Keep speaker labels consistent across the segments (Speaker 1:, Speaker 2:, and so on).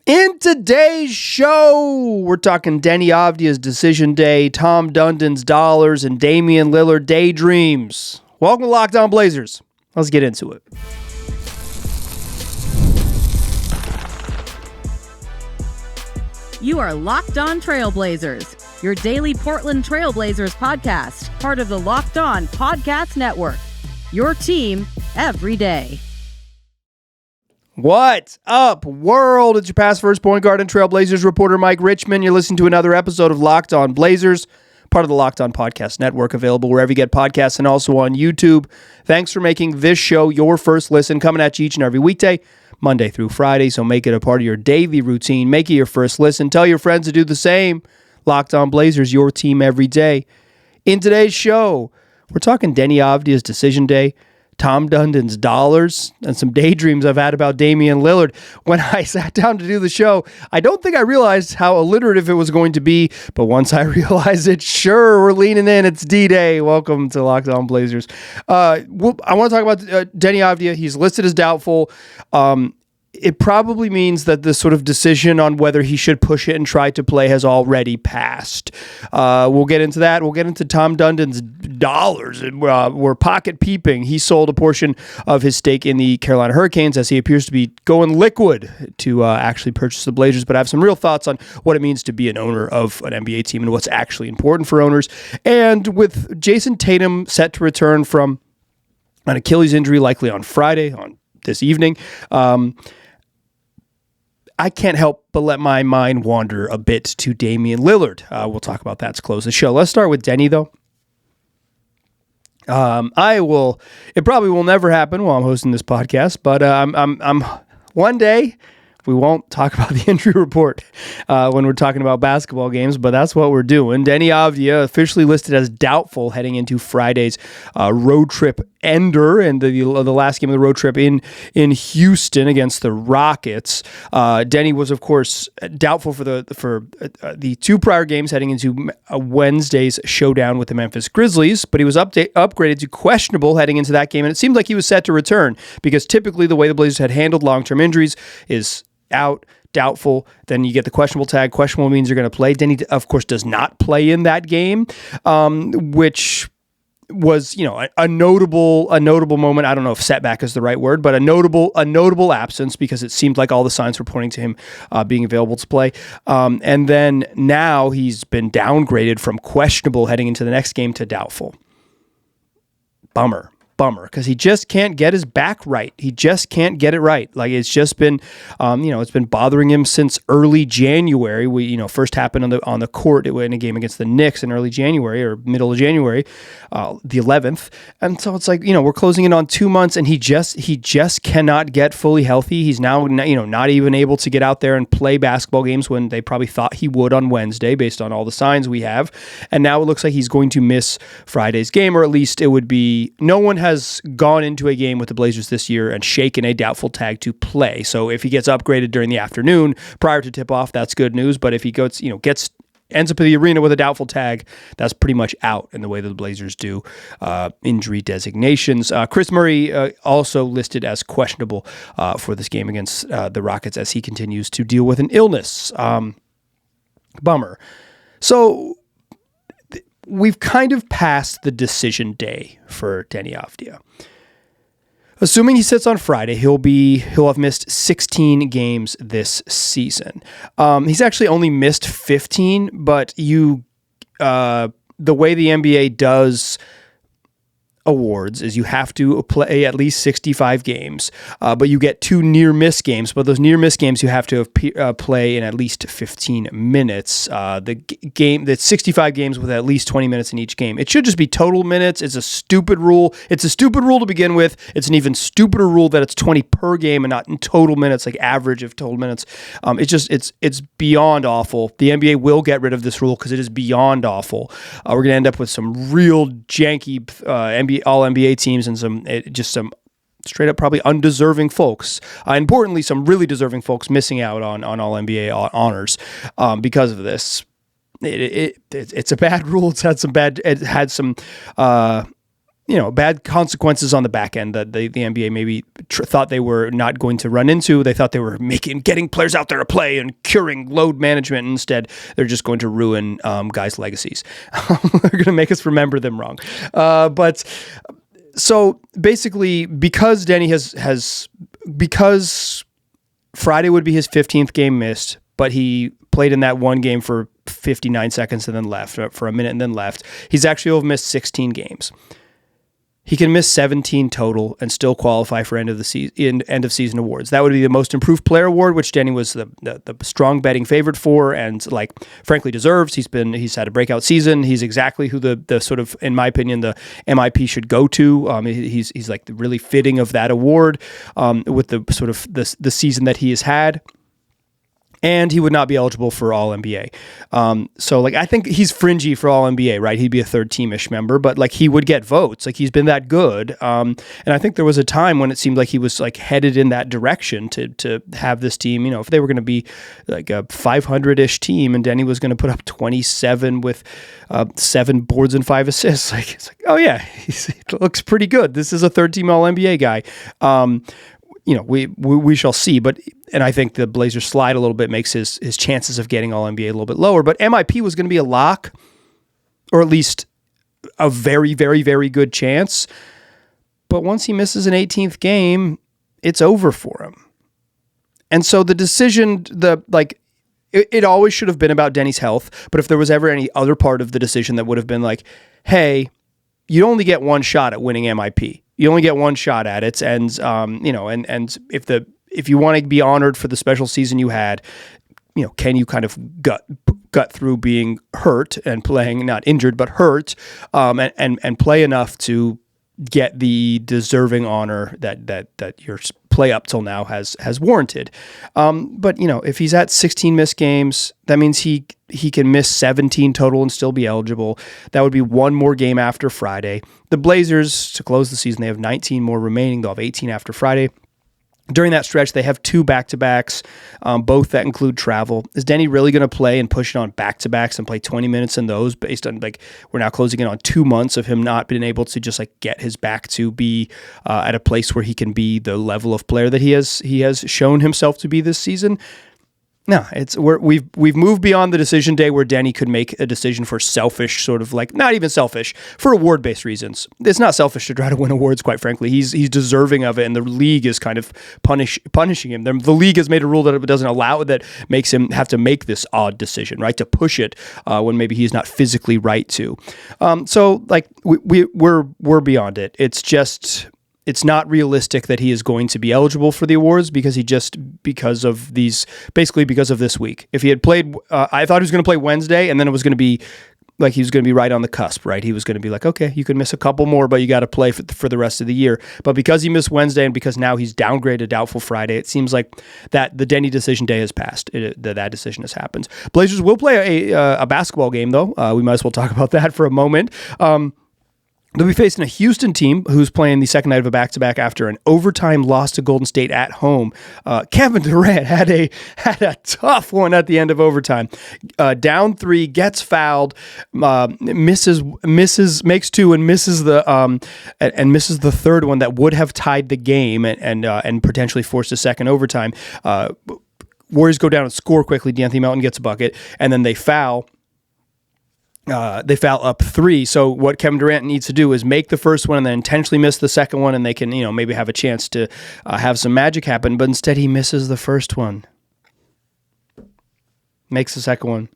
Speaker 1: In today's show, we're talking Deni Avdija's decision day, Tom Dundon's dollars, and Damian Lillard daydreams. Welcome to Locked On Blazers. Let's get into it.
Speaker 2: You are Locked On Trailblazers, your daily Portland Trailblazers podcast, part of the Locked On Podcast Network. Your team every day.
Speaker 1: What's up, world? It's your past first point guard and Trailblazers reporter, Mike Richmond. You're listening to another episode of Locked On Blazers, part of the Locked On Podcast Network, available wherever you get podcasts and also on YouTube. Thanks for making this show your first listen, coming at you each and every weekday, Monday through Friday, so make it a part of your daily routine. Make it your first listen. Tell your friends to do the same. Locked On Blazers, your team every day. In today's show, we're talking Deni Avdija's decision day, Tom Dundon's dollars, and some daydreams I've had about Damian Lillard. When I sat down to do the show, I don't think I realized how alliterative it was going to be, but once I realized it, sure, we're leaning in. It's D-Day. Welcome to Locked On Blazers. I want to talk about Deni Avdija. He's listed as doubtful. It probably means that the sort of decision on whether he should push it and try to play has already passed. We'll get into that. We'll get into Tom Dundon's dollars. We're pocket peeping. He sold a portion of his stake in the Carolina Hurricanes as he appears to be going liquid to actually purchase the Blazers. But I have some real thoughts on what it means to be an owner of an NBA team and what's actually important for owners. And with Jason Tatum set to return from an Achilles injury, likely on Friday, on this evening, I can't help but let my mind wander a bit to Damian Lillard. We'll talk about that to close the show. Let's start with Deni, though. It probably will never happen while I'm hosting this podcast, but I'm one day. We won't talk about the injury report when we're talking about basketball games, but that's what we're doing. Deni Avdija officially listed as doubtful heading into Friday's road trip ender and the last game of the road trip in Houston against the Rockets. Deni was, of course, doubtful for the two prior games heading into Wednesday's showdown with the Memphis Grizzlies, but he was upgraded to questionable heading into that game, and it seemed like he was set to return because typically the way the Blazers had handled long-term injuries is out, doubtful, then you get the questionable tag. Questionable means you're going to play. Deni, of course, does not play in that game, which was, a notable moment. I don't know if setback is the right word, but a notable absence because it seemed like all the signs were pointing to him being available to play. And then now he's been downgraded from questionable heading into the next game to doubtful. Bummer, because he just can't get his back right. He just can't get it right. Like, it's just been, it's been bothering him since early January. We, first happened on the court in a game against the Knicks in early January or middle of January, the 11th. And so it's like, we're closing in on 2 months, and he just cannot get fully healthy. He's now, not even able to get out there and play basketball games when they probably thought he would on Wednesday, based on all the signs we have. And now it looks like he's going to miss Friday's game, or at least it would be, no one has gone into a game with the Blazers this year and shaken a doubtful tag to play. So if he gets upgraded during the afternoon prior to tip-off, that's good news. But if he goes, ends up in the arena with a doubtful tag, that's pretty much out in the way that the Blazers do injury designations. Chris Murray also listed as questionable for this game against the Rockets as he continues to deal with an illness. Bummer. So we've kind of passed the decision day for Deni Avdija. Assuming he sits on Friday, he'll have missed 16 games this season. He's actually only missed 15, but the way the NBA does awards is you have to play at least 65 games, but you get 2 near miss games. But those near miss games you have to play in at least 15 minutes. That's 65 games with at least 20 minutes in each game. It should just be total minutes. It's a stupid rule. It's a stupid rule to begin with. It's an even stupider rule that it's 20 per game and not in total minutes, like average of total minutes. It's beyond awful. The NBA will get rid of this rule because it is beyond awful. We're going to end up with some real janky all-NBA teams and some straight up probably undeserving folks. Importantly, some really deserving folks missing out on all-NBA honors because of this. It's a bad rule. It had some bad consequences on the back end that the NBA maybe thought they were not going to run into. They thought they were getting players out there to play and curing load management. Instead, they're just going to ruin guys' legacies. They're going to make us remember them wrong. But so basically, because Deni because Friday would be his 15th game missed, but he played in that one game for 59 seconds and then left, for a minute and then left. He's actually will have missed 16 games. He can miss 17 total and still qualify for end of season awards. That would be the most improved player award, which Deni was the strong betting favorite for, and frankly deserves. He's had a breakout season. He's exactly who the sort of, in my opinion, the MIP should go to. He's like really fitting of that award with the sort of the season that he has had. And he would not be eligible for All-NBA. So I think he's fringy for All-NBA, right? He'd be a third teamish member, but he would get votes. He's been that good. And I think there was a time when it seemed like he was headed in that direction to have this team, if they were going to be a 500-ish team and Deni was going to put up 27 with 7 boards and 5 assists. It's oh yeah, he looks pretty good. This is a third team All-NBA guy. We shall see, and I think the Blazers slide a little bit makes his chances of getting All-NBA a little bit lower, but MIP was going to be a lock, or at least a very, very, very good chance. But once he misses an 18th game, it's over for him. And so the decision, it always should have been about Deni's health, but if there was ever any other part of the decision that would have been hey, you only get one shot at winning MIP. You only get one shot at it, and if you want to be honored for the special season you had, can you kind of gut through being hurt and playing, not injured but hurt, and play enough to get the deserving honor that your play up till now has warranted. But if he's at 16 missed games, that means he can miss 17 total and still be eligible. That would be one more game after Friday. The Blazers, to close the season, they have 19 more remaining. They'll have 18 after Friday. During that stretch, they have 2 back-to-backs, both that include travel. Is Deni really going to play and push it on back-to-backs and play 20 minutes in those based on, we're now closing in on 2 months of him not being able to just, get his back to be at a place where he can be the level of player that he has shown himself to be this season? No, we've moved beyond the decision day where Deni could make a decision for selfish, sort of not even selfish, for award-based reasons. It's not selfish to try to win awards, quite frankly. He's deserving of it, and the league is kind of punishing him. The league has made a rule that it doesn't allow it, that makes him have to make this odd decision, right, to push it when maybe he's not physically right to. We're beyond it. It's not realistic that he is going to be eligible for the awards because because of this week. If he had played, I thought he was going to play Wednesday, and then it was going to be he was going to be right on the cusp, right? He was going to be okay, you can miss a couple more, but you got to play for the rest of the year. But because he missed Wednesday and because now he's downgraded doubtful Friday, it seems like that the Deni decision day has passed. That decision has happened. Blazers will play a basketball game, though. We might as well talk about that for a moment. They'll be facing a Houston team who's playing the second night of a back-to-back after an overtime loss to Golden State at home. Kevin Durant had a tough one at the end of overtime. Down 3, gets fouled, makes 2 and misses the third one that would have tied the game and potentially forced a second overtime. Warriors go down and score quickly. D'Anthony Melton gets a bucket, and then they foul. They foul up 3. So what Kevin Durant needs to do is make the first one and then intentionally miss the second one, and they can, maybe have a chance to have some magic happen. But instead, he misses the first one, makes the second one.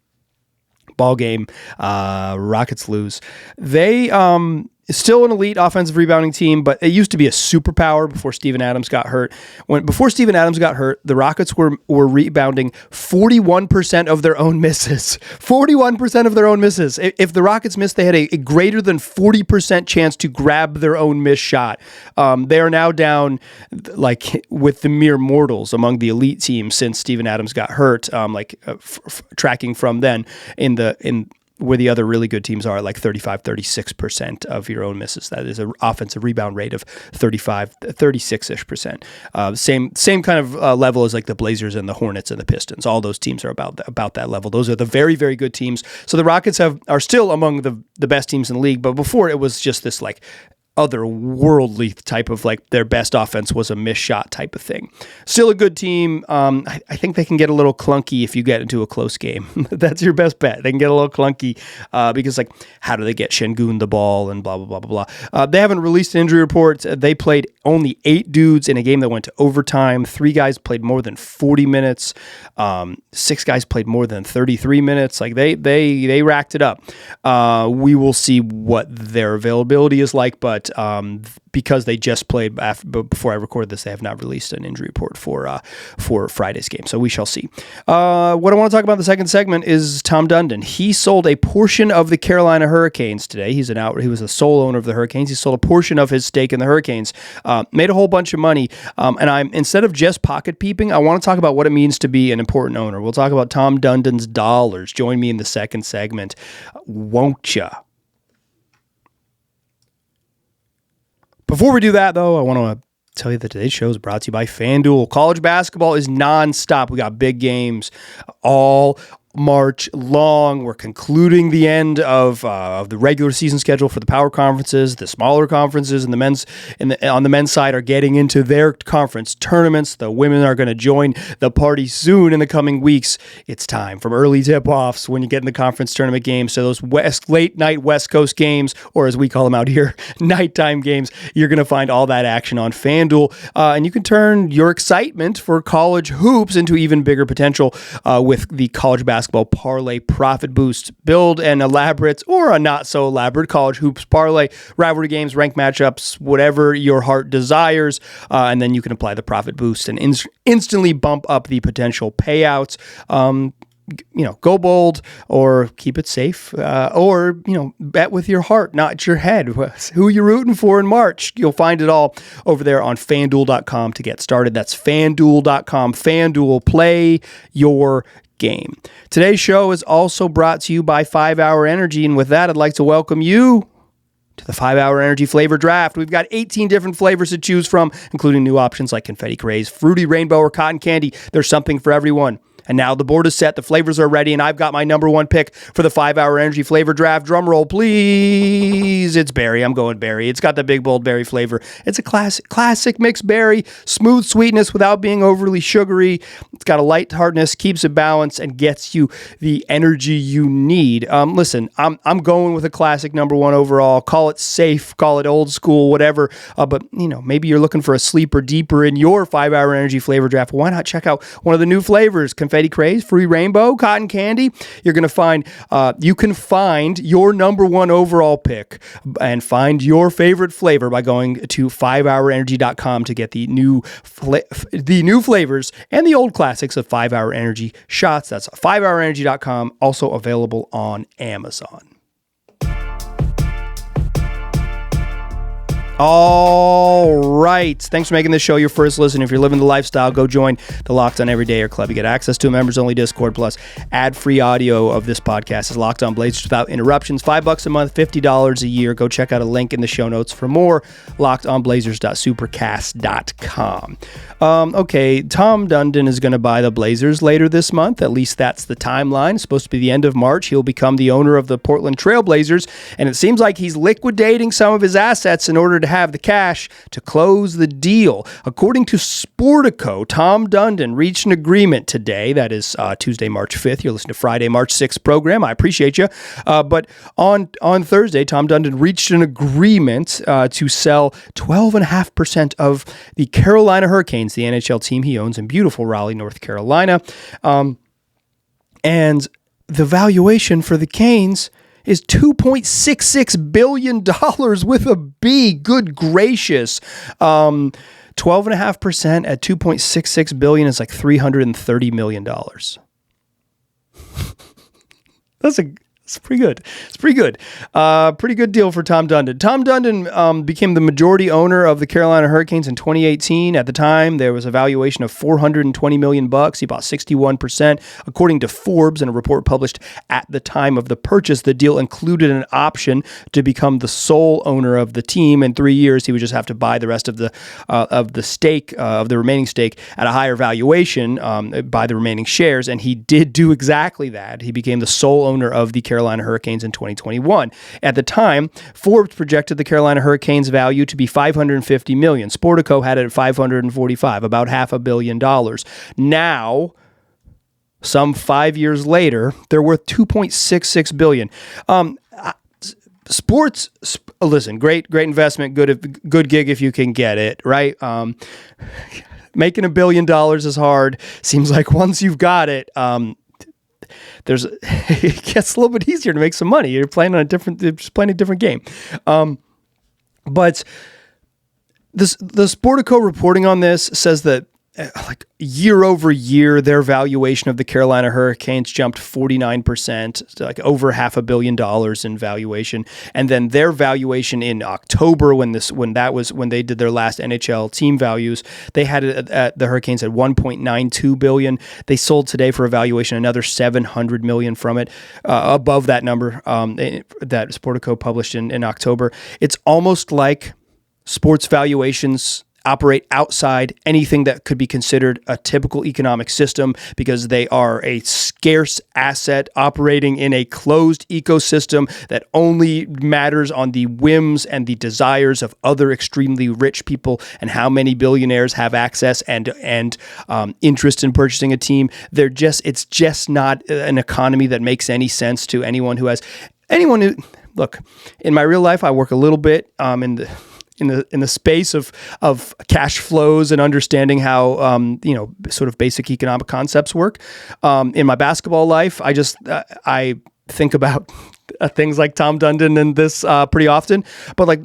Speaker 1: Ball game. Rockets lose. They still an elite offensive rebounding team, but it used to be a superpower before Steven Adams got hurt. Before Steven Adams got hurt, the Rockets were rebounding 41% of their own misses. 41% of their own misses. If the Rockets missed, they had a greater than 40% chance to grab their own missed shot. They are now down with the mere mortals among the elite teams since Steven Adams got hurt. Tracking from then in where the other really good teams are 35-36% of your own misses. That is an offensive rebound rate of 36-ish%. Same kind of level as the Blazers and the Hornets and the Pistons. All those teams are about that level. Those are the very, very good teams. So the Rockets are still among the best teams in the league, but before it was just this otherworldly type of like their best offense was a missed shot type of thing. Still a good team. I think they can get a little clunky if you get into a close game. That's your best bet. They can get a little clunky because like how do they get Şengün the ball and blah, blah, blah, blah, blah. They haven't released injury reports. They played only 8 dudes in a game that went to overtime. 3 guys played more than 40 minutes. 6 guys played more than 33 minutes. Like they racked it up. We will see what their availability is like, but because they just played before I recorded this, they have not released an injury report for Friday's game. So we shall see. What I want to talk about in the second segment is Tom Dundon. He sold a portion of the Carolina Hurricanes today. He was a sole owner of the Hurricanes. He sold a portion of his stake in the Hurricanes, made a whole bunch of money. And instead of just pocket peeping, I want to talk about what it means to be an important owner. We'll talk about Tom Dundon's dollars. Join me in the second segment, won't ya? Before we do that, though, I want to tell you that today's show is brought to you by FanDuel. College basketball is nonstop. We got big games all March long. We're concluding the end of the regular season schedule for the power conferences. The smaller conferences and on the men's side are getting into their conference tournaments. The women are going to join the party soon in the coming weeks. It's time from early tip-offs when you get in the conference tournament games to those late night West Coast games, or as we call them out here, nighttime games. You're going to find all that action on FanDuel, and you can turn your excitement for college hoops into even bigger potential with the college basketball parlay profit boost. Build an elaborate or a not so elaborate college hoops parlay, rivalry games, ranked matchups, whatever your heart desires, and then you can apply the profit boost and instantly bump up the potential payouts. Go bold or keep it safe, or bet with your heart, not your head. Who you rooting for in March? You'll find it all over there on FanDuel.com to get started. That's FanDuel.com. FanDuel, play your game. Today's show is also brought to you by 5 Hour Energy, and with that, I'd like to welcome you to the 5 Hour Energy Flavor Draft. We've got 18 different flavors to choose from, including new options like Confetti Craze, Fruity Rainbow, or Cotton Candy. There's something for everyone. And now the board is set, the flavors are ready, and I've got my number one pick for the 5 Hour Energy Flavor Draft. Drum roll, please. It's berry. I'm going berry. It's got the big, bold berry flavor. It's a classic mixed berry, smooth sweetness without being overly sugary. It's got a light hardness, keeps it balanced, and gets you the energy you need. Listen, I'm going with a classic number one overall. Call it safe, call it old school, whatever. But maybe you're looking for a sleeper deeper in your 5 Hour Energy Flavor Draft. Why not check out one of the new flavors? Confetti Craze, Free Rainbow, Cotton Candy. You're going to find, you can find your number one overall pick and find your favorite flavor by going to 5hourenergy.com to get the new flavors and the old classics of 5 Hour Energy shots. That's 5hourenergy.com, also available on Amazon. All right. Thanks for making this show your first listen. If you're living the lifestyle, go join the Locked On Everydayer Club. You get access to a members-only Discord, plus ad-free audio of this podcast. It's Locked On Blazers without interruptions. $5 a month, $50 a year. Go check out a link in the show notes for more. LockedOnBlazers.supercast.com. Okay, Tom Dundon is going to buy the Blazers later this month. At least that's the timeline. It's supposed to be the end of March. He'll become the owner of the Portland Trail Blazers, and it seems like he's liquidating some of his assets in order to have the cash to close the deal. According to Sportico, Tom Dundon reached an agreement today. That is Tuesday, March 5th. You're listening to Friday, March 6th program. I appreciate you. But on Thursday, Tom Dundon reached an agreement to sell 12.5% of the Carolina Hurricanes, the NHL team he owns in beautiful Raleigh, North Carolina. And the valuation for the Canes is $2.66 billion with a B. Good gracious. 12.5% at $2.66 billion is like $330 million. It's pretty good. It's pretty good. Pretty good deal for Tom Dundon. Tom Dundon became the majority owner of the Carolina Hurricanes in 2018. At the time, there was a valuation of $420 million. He bought 61%. According to Forbes, in a report published at the time of the purchase, the deal included an option to become the sole owner of the team. In 3 years, he would just have to buy the rest of the stake, of the remaining stake, at a higher valuation, buy the remaining shares, and he did do exactly that. He became the sole owner of the Carolina Carolina Hurricanes in 2021. At the time, Forbes projected the Carolina Hurricanes value to be $550 million. Sportico had it at $545, about $500 million. Now, some 5 years later, they're worth $2.66 billion. Listen, great investment, good gig if you can get it, right? Making $1 billion is hard. Seems like once you've got it, it gets a little bit easier to make some money. You're playing a different game. But the Sportico reporting on this says that like year over year, their valuation of the Carolina Hurricanes jumped 49%, to like over $500 million in valuation. And then their valuation in October, when they did their last NHL team values, they had it at the Hurricanes at $1.92 billion. They sold today for a valuation another $700 million from it, above that number that Sportico published in October. It's almost like sports valuations operate outside anything that could be considered a typical economic system because they are a scarce asset operating in a closed ecosystem that only matters on the whims and the desires of other extremely rich people and how many billionaires have access and interest in purchasing a team. It's just not an economy that makes any sense to anyone who look, in my real life, I work a little bit in the space of cash flows and understanding how sort of basic economic concepts work. In my basketball life, I think about things like Tom Dundon and this pretty often, but like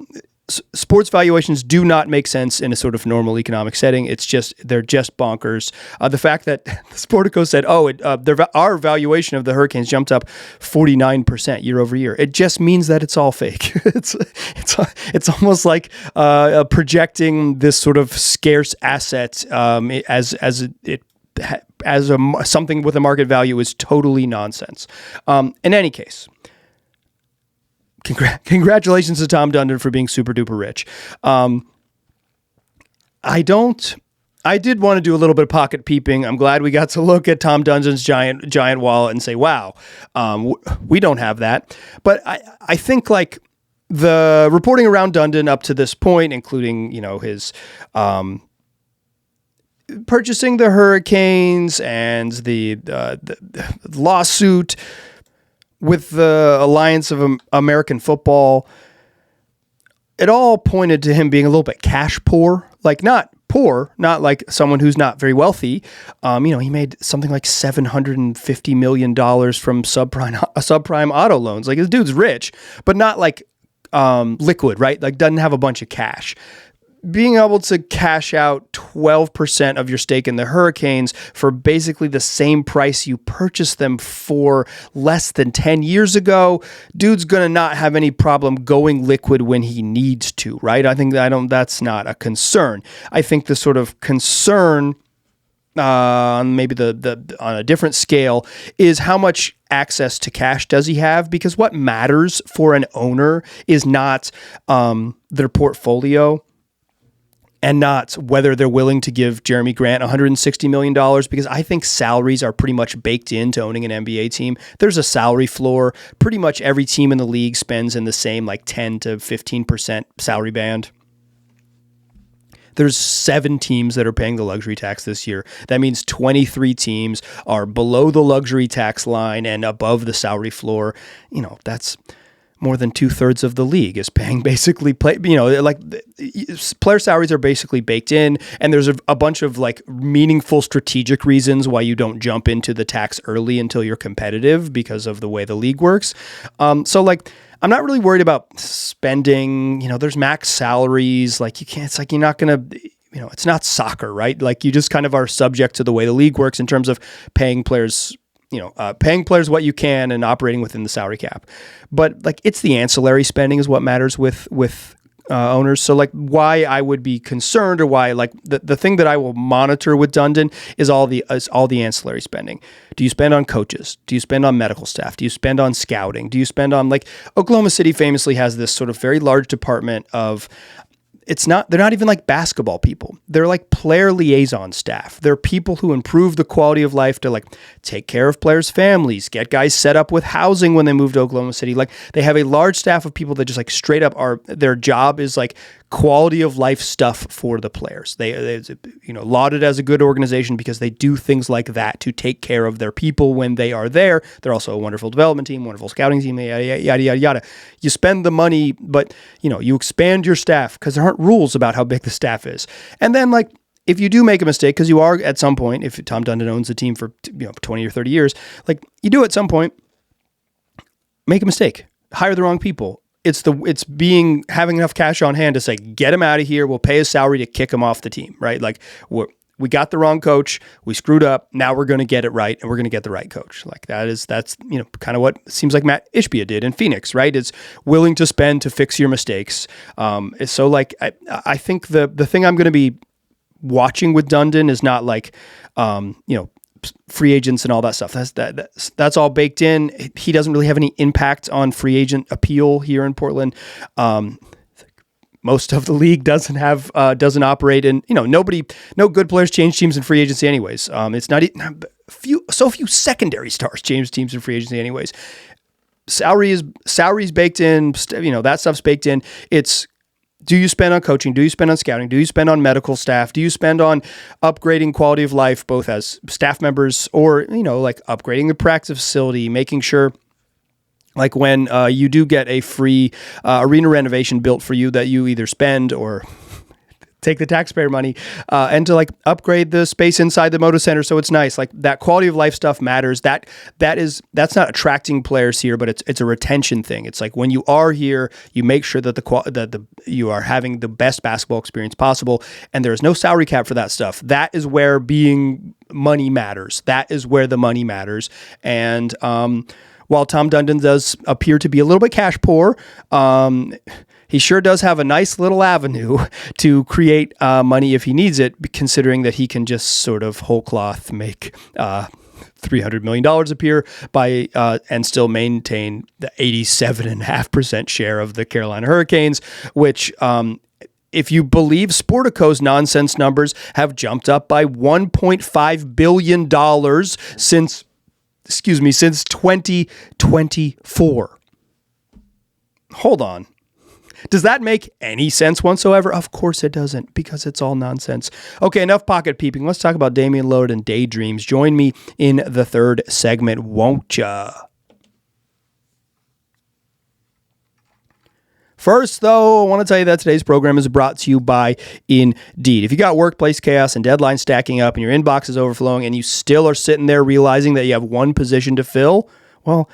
Speaker 1: sports valuations do not make sense in a sort of normal economic setting. They're just bonkers. The fact that Sportico said, our valuation of the Hurricanes jumped up 49% year over year. It just means that it's all fake. It's almost like projecting this sort of scarce asset as something with a market value is totally nonsense. In any case, congratulations to Tom Dundon for being super duper rich. I did want to do a little bit of pocket peeping. I'm glad we got to look at Tom Dundon's giant wallet and say, wow, we don't have that. But I think like the reporting around Dundon up to this point, including, his purchasing the Hurricanes and the lawsuit with the Alliance of American Football, it all pointed to him being a little bit cash poor, like not poor, not like someone who's not very wealthy. He made something like $750 million from subprime auto loans. Like, this dude's rich, but not like liquid, right? Like, doesn't have a bunch of cash. Being able to cash out 12% of your stake in the Hurricanes for basically the same price you purchased them for less than 10 years ago, dude's going to not have any problem going liquid when he needs to, right? That's not a concern. I think the sort of concern maybe on a different scale is how much access to cash does he have? Because what matters for an owner is not their portfolio, and not whether they're willing to give Jeremy Grant $160 million, because I think salaries are pretty much baked into owning an NBA team. There's a salary floor. Pretty much every team in the league spends in the same like 10 to 15% salary band. There's 7 teams that are paying the luxury tax this year. That means 23 teams are below the luxury tax line and above the salary floor. That's more than 2/3 of the league is paying basically player salaries are basically baked in, and there's a bunch of like meaningful strategic reasons why you don't jump into the tax early until you're competitive because of the way the league works. So like, I'm not really worried about spending, there's max salaries. Like you're not going to, it's not soccer, right? Like you just kind of are subject to the way the league works in terms of paying players what you can and operating within the salary cap. But like, it's the ancillary spending is what matters with owners. So like, why I would be concerned, or why like the thing that I will monitor with Dundon is all the ancillary spending. Do you spend on coaches? Do you spend on medical staff? Do you spend on scouting? Do you spend on, like, Oklahoma City famously has this sort of very large department of they're not even like basketball people. They're like player liaison staff. They're people who improve the quality of life to like take care of players' families, get guys set up with housing when they move to Oklahoma City. Like they have a large staff of people that just like straight up their job is like quality of life stuff for the players. They lauded as a good organization because they do things like that to take care of their people when they are there. They're also a wonderful development team, wonderful scouting team, yada, yada, yada, yada. You spend the money, but you expand your staff because there aren't rules about how big the staff is. And then like, if you do make a mistake, because you are at some point, if Tom Dundon owns the team for 20 or 30 years, like you do at some point, make a mistake, hire the wrong people. It's having enough cash on hand to say, get him out of here. We'll pay his salary to kick him off the team, right? Like we got the wrong coach. We screwed up. Now we're going to get it right. And we're going to get the right coach. Like that's kind of what seems like Matt Ishbia did in Phoenix, right? It's willing to spend to fix your mistakes. So like, I think the thing I'm going to be watching with Dundon is not like, free agents and all that stuff. That's all baked in. He doesn't really have any impact on free agent appeal here in Portland. Most of the league doesn't operate in, no good players change teams in free agency anyways. It's not few secondary stars change teams in free agency anyways. Salary's baked in, that stuff's baked in. It's, do you spend on coaching? Do you spend on scouting? Do you spend on medical staff? Do you spend on upgrading quality of life, both as staff members or, like upgrading the practice facility, making sure like when you do get a free arena renovation built for you that you either spend or take the taxpayer money and to like upgrade the space inside the Moda Center so it's nice. Like that quality of life stuff matters. That's not attracting players here, but it's a retention thing. It's like when you are here, you make sure that you are having the best basketball experience possible, and there is no salary cap for that stuff. That is where money matters. That is where the money matters. And while Tom Dundon does appear to be a little bit cash poor, he sure does have a nice little avenue to create money if he needs it, considering that he can just sort of whole cloth make $300 million appear by and still maintain the 87.5% share of the Carolina Hurricanes, which if you believe Sportico's nonsense numbers have jumped up by $1.5 billion since 2024. Hold on. Does that make any sense whatsoever? Of course it doesn't, because it's all nonsense. Okay, enough pocket peeping. Let's talk about Damian Lillard and daydreams. Join me in the third segment, won't ya? First, though, I want to tell you that today's program is brought to you by Indeed. If you got workplace chaos and deadlines stacking up and your inbox is overflowing and you still are sitting there realizing that you have one position to fill, well,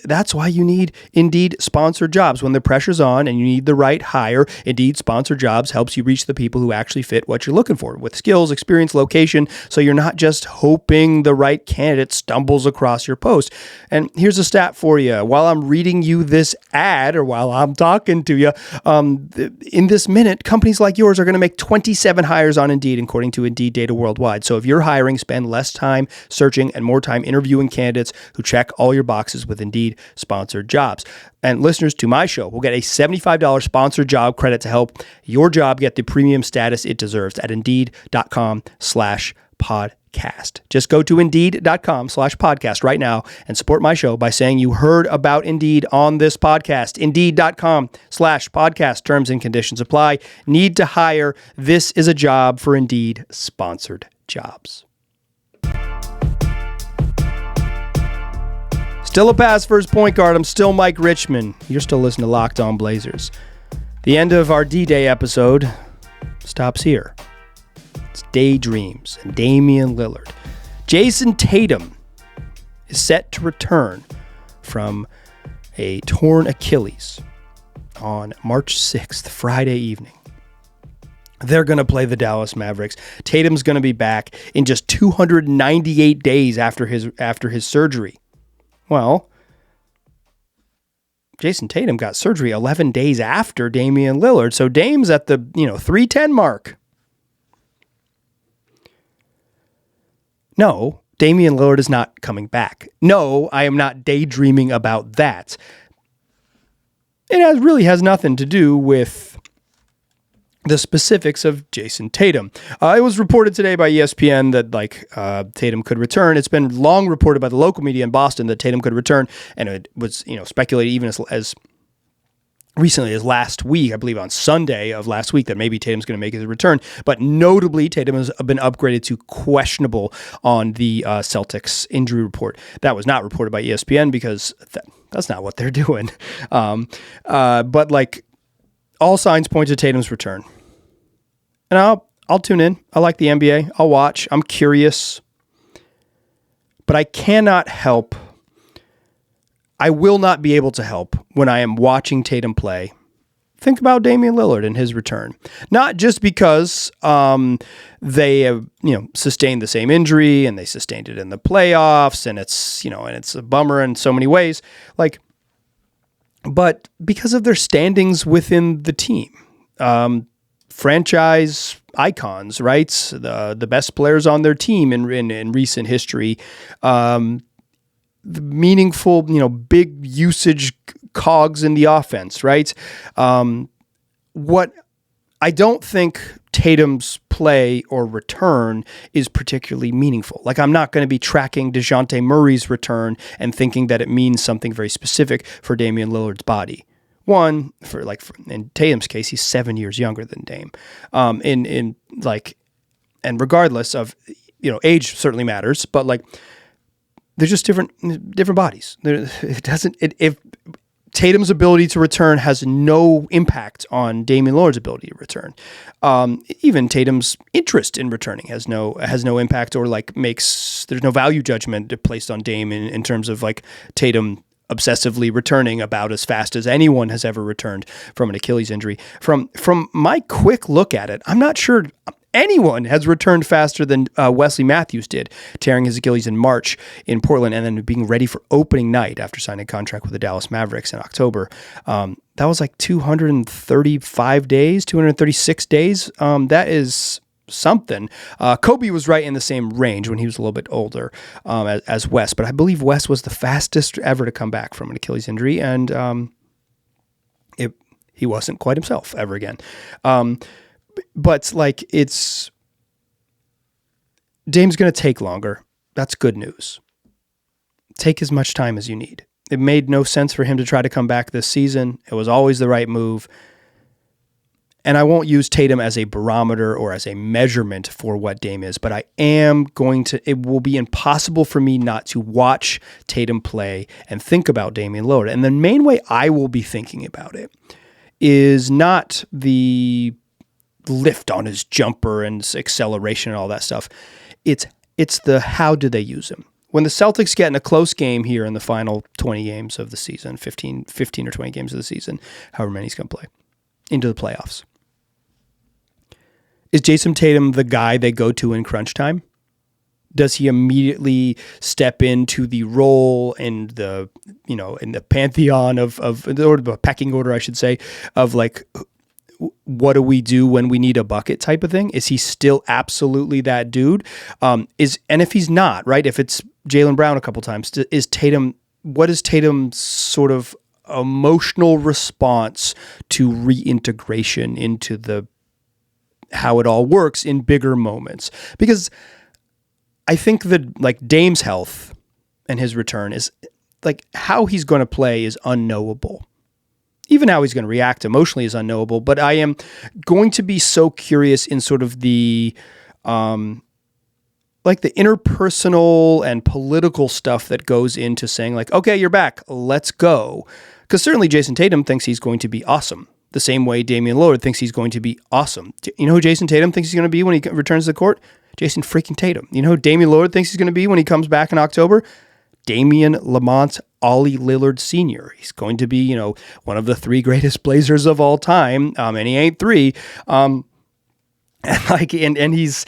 Speaker 1: that's why you need Indeed sponsored jobs. When the pressure's on and you need the right hire, Indeed sponsored jobs helps you reach the people who actually fit what you're looking for with skills, experience, location, so you're not just hoping the right candidate stumbles across your post. And here's a stat for you. While I'm reading you this ad, or while I'm talking to you, in this minute, companies like yours are going to make 27 hires on Indeed, according to Indeed data worldwide. So if you're hiring, spend less time searching and more time interviewing candidates who check all your boxes with Indeed sponsored jobs. And listeners to my show will get a $75 sponsored job credit to help your job get the premium status it deserves at Indeed.com/podcast. Just go to Indeed.com/podcast right now and support my show by saying you heard about Indeed on this podcast. Indeed.com/podcast. Terms and conditions apply. Need to hire. This is a job for Indeed sponsored jobs. Still a pass for his point guard. I'm still Mike Richmond. You're still listening to Locked On Blazers. The end of our D-Day episode stops here. It's daydreams and Damian Lillard. Jason Tatum is set to return from a torn Achilles on March 6th, Friday evening. They're going to play the Dallas Mavericks. Tatum's going to be back in just 298 days after his surgery. Well, Jason Tatum got surgery 11 days after Damian Lillard, so Dame's at the 310 mark. No, Damian Lillard is not coming back. No, I am not daydreaming about that. It really has nothing to do with the specifics of Jason Tatum. It was reported today by ESPN that Tatum could return. It's been long reported by the local media in Boston that Tatum could return, and it was speculated even as recently as last week, I believe on Sunday of last week, that maybe Tatum's going to make his return. But notably, Tatum has been upgraded to questionable on the Celtics injury report. That was not reported by ESPN because that's not what they're doing. But all signs point to Tatum's return. And I'll tune in. I like the NBA. I'll watch. I'm curious. But I cannot help. I will not be able to help when I am watching Tatum play. Think about Damian Lillard and his return. Not just because they have, sustained the same injury and they sustained it in the playoffs and it's a bummer in so many ways. But because of their standings within the team. Franchise icons, right? The best players on their team in recent history. The meaningful, big usage cogs in the offense, right? What I don't think Tatum's play or return is particularly meaningful. I'm not going to be tracking DeJounte Murray's return and thinking that it means something very specific for Damian Lillard's body. One, in Tatum's case, he's 7 years younger than Dame. And regardless of, age certainly matters, but they're just different bodies. If Tatum's ability to return has no impact on Damian Lillard's ability to return. Even Tatum's interest in returning has no impact or there's no value judgment placed on Dame in terms of Tatum obsessively returning about as fast as anyone has ever returned from an Achilles injury. From my quick look at it, I'm not sure anyone has returned faster than Wesley Matthews did, tearing his Achilles in March in Portland and then being ready for opening night after signing a contract with the Dallas Mavericks in October. That was 235 days, 236 days. That is something. Kobe was right in the same range when he was a little bit older as Wes, but I believe Wes was the fastest ever to come back from an Achilles injury, and he wasn't quite himself ever again. But it's Dame's going to take longer. That's good news. Take as much time as you need. It made no sense for him to try to come back this season. It was always the right move. And I won't use Tatum as a barometer or as a measurement for what Dame is, but it will be impossible for me not to watch Tatum play and think about Damian Lillard. And the main way I will be thinking about it is not the lift on his jumper and acceleration and all that stuff. It's the how do they use him. When the Celtics get in a close game here in the final 20 games of the season, 15 or 20 games of the season, however many he's going to play, into the playoffs. Is Jason Tatum the guy they go to in crunch time? Does he immediately step into the role in the pantheon of the pecking order, I should say, of what do we do when we need a bucket type of thing? Is he still absolutely that dude? And if he's not, right? If it's Jaylen Brown a couple times, what is Tatum's sort of emotional response to reintegration into how it all works in bigger moments? Because I think that Dame's health and his return is how he's going to play is unknowable. Even how he's going to react emotionally is unknowable, but I am going to be so curious in sort of the the interpersonal and political stuff that goes into saying okay, you're back, let's go. Because certainly Jason Tatum thinks he's going to be awesome. The same way Damian Lillard thinks he's going to be awesome. You know who Jason Tatum thinks he's going to be when he returns to the court? Jason freaking Tatum. You know who Damian Lillard thinks he's going to be when he comes back in October? Damian Lamont Ollie Lillard Sr. He's going to be, one of the three greatest Blazers of all time, and he ain't three. It is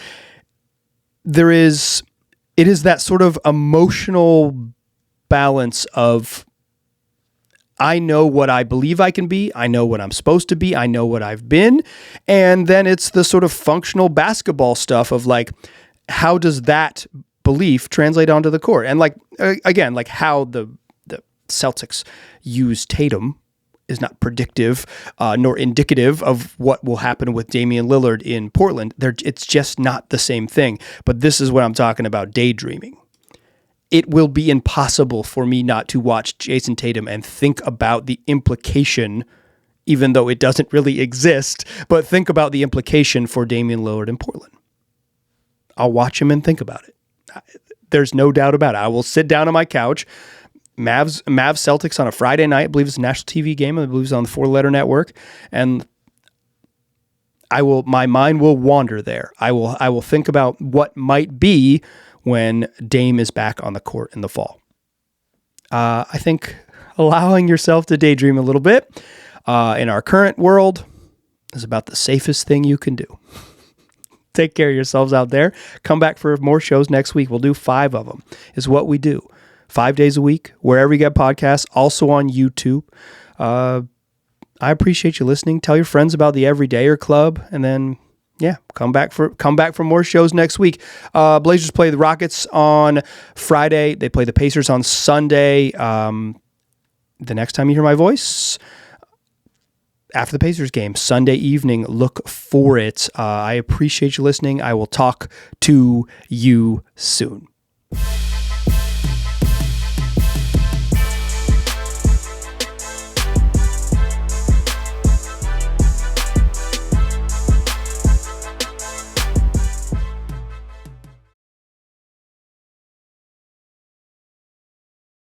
Speaker 1: that sort of emotional balance of I know what I believe I can be. I know what I'm supposed to be. I know what I've been. And then it's the sort of functional basketball stuff of how does that belief translate onto the court? And again, how the Celtics use Tatum predictive nor indicative of what will happen with Damian Lillard in Portland. It's just not the same thing. But this is what I'm talking about, daydreaming. It will be impossible for me not to watch Jason Tatum and think about the implication, even though it doesn't really exist, but think about the implication for Damian Lillard in Portland. I'll watch him and think about it. There's no doubt about it. I will sit down on my couch. Mavs Celtics on a Friday night. I believe it's a national TV game. I believe it's on the 4-letter network. And my mind will wander there. I will think about what might be when Dame is back on the court in the fall. I think allowing yourself to daydream a little bit in our current world is about the safest thing you can do. Take care of yourselves out there. Come back for more shows next week. We'll do 5 of them, is what we do. 5 days a week, wherever you get podcasts, also on YouTube. I appreciate you listening. Tell your friends about the Everydayer Club, and then come back for more shows next week. Blazers play the Rockets on Friday. They play the Pacers on Sunday. The next time you hear my voice, after the Pacers game, Sunday evening, look for it. I appreciate you listening. I will talk to you soon.